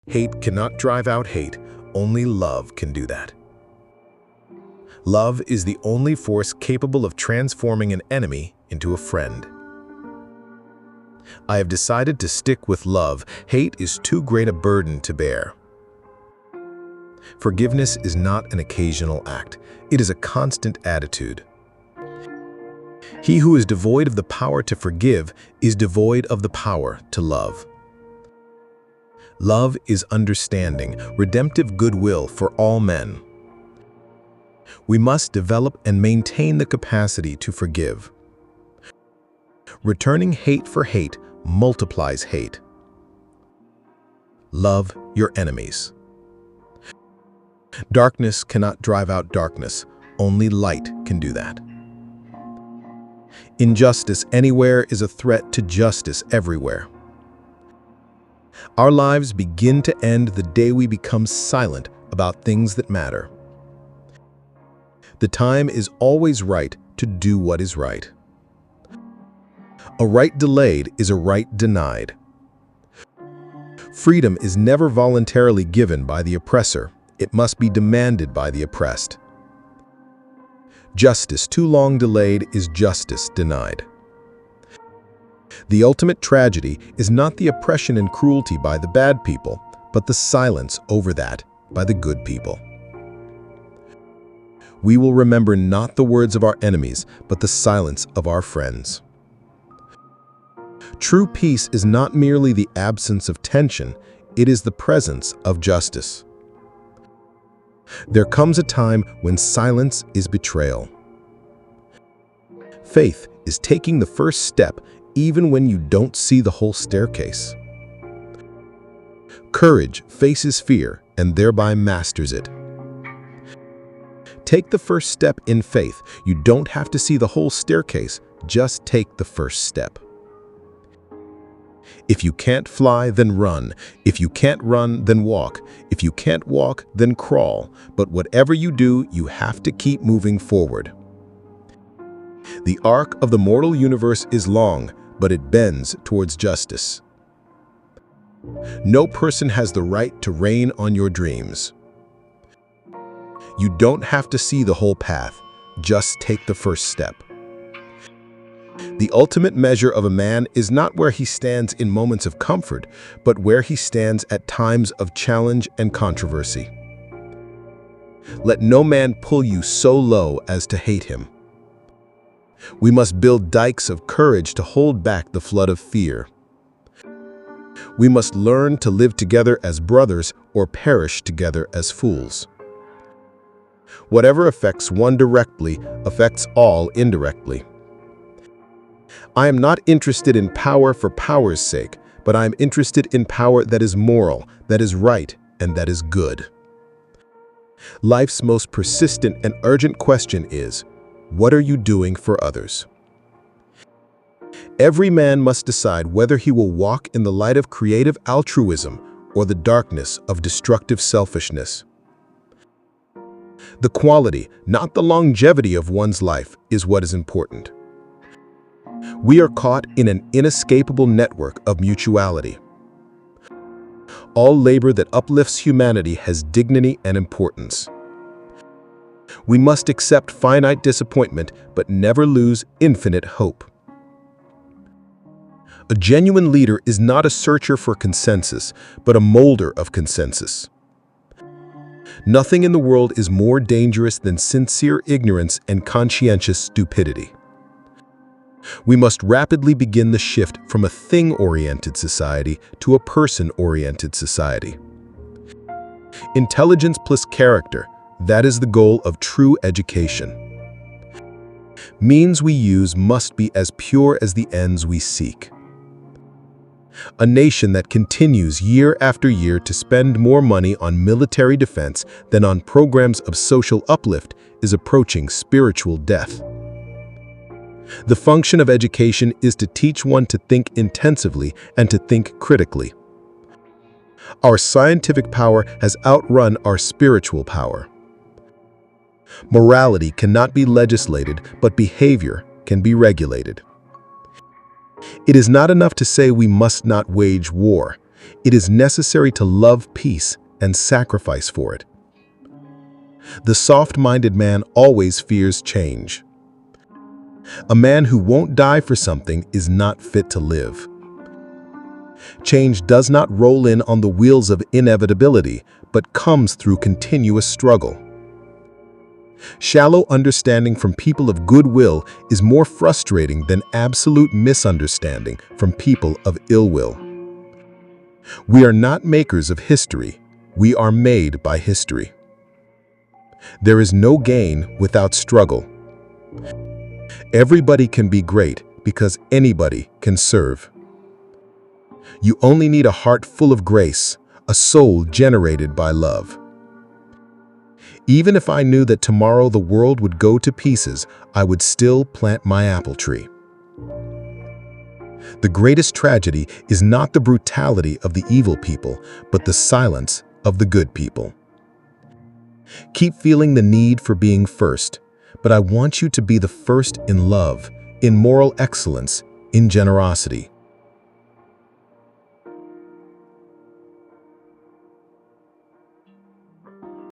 Hate cannot drive out hate. Only love can do that. Love is the only force capable of transforming an enemy into a friend. I have decided to stick with love. Hate is too great a burden to bear. Forgiveness is not an occasional act. It is a constant attitude. He who is devoid of the power to forgive is devoid of the power to love. Love is understanding, redemptive goodwill for all men. We must develop and maintain the capacity to forgive. Returning hate for hate multiplies hate. Love your enemies. Darkness cannot drive out darkness. Only light can do that. Injustice anywhere is a threat to justice everywhere. Our lives begin to end the day we become silent about things that matter. The time is always right to do what is right. A right delayed is a right denied. Freedom is never voluntarily given by the oppressor. It must be demanded by the oppressed. Justice too long delayed is justice denied. The ultimate tragedy is not the oppression and cruelty by the bad people, but the silence over that by the good people. We will remember not the words of our enemies, but the silence of our friends. True peace is not merely the absence of tension, it is the presence of justice. There comes a time when silence is betrayal. Faith is taking the first step even when you don't see the whole staircase. Courage faces fear and thereby masters it. Take the first step in faith. You don't have to see the whole staircase, just take the first step. If you can't fly, then run. If you can't run, then walk. If you can't walk, then crawl. But whatever you do, you have to keep moving forward. The arc of the mortal universe is long, but it bends towards justice. No person has the right to reign on your dreams. You don't have to see the whole path, just take the first step. The ultimate measure of a man is not where he stands in moments of comfort, but where he stands at times of challenge and controversy. Let no man pull you so low as to hate him. We must build dikes of courage to hold back the flood of fear. We must learn to live together as brothers or perish together as fools. Whatever affects one directly affects all indirectly. I am not interested in power for power's sake, but I am interested in power that is moral, that is right, and that is good. Life's most persistent and urgent question is, what are you doing for others? Every man must decide whether he will walk in the light of creative altruism or the darkness of destructive selfishness. The quality, not the longevity of one's life, is what is important. We are caught in an inescapable network of mutuality. All labor that uplifts humanity has dignity and importance. We must accept finite disappointment, but never lose infinite hope. A genuine leader is not a searcher for consensus, but a molder of consensus. Nothing in the world is more dangerous than sincere ignorance and conscientious stupidity. We must rapidly begin the shift from a thing-oriented society to a person-oriented society. Intelligence plus character, that is the goal of true education. Means we use must be as pure as the ends we seek. A nation that continues year after year to spend more money on military defense than on programs of social uplift is approaching spiritual death. The function of education is to teach one to think intensively and to think critically. Our scientific power has outrun our spiritual power. Morality cannot be legislated, but behavior can be regulated. It is not enough to say we must not wage war. It is necessary to love peace and sacrifice for it. The soft-minded man always fears change. A man who won't die for something is not fit to live. Change does not roll in on the wheels of inevitability, but comes through continuous struggle. Shallow understanding from people of goodwill is more frustrating than absolute misunderstanding from people of ill will. We are not makers of history. We are made by history. There is no gain without struggle. Everybody can be great because anybody can serve. You only need a heart full of grace, a soul generated by love. Even if I knew that tomorrow the world would go to pieces, I would still plant my apple tree. The greatest tragedy is not the brutality of the evil people, but the silence of the good people. Keep feeling the need for being first, but I want you to be the first in love, in moral excellence, in generosity.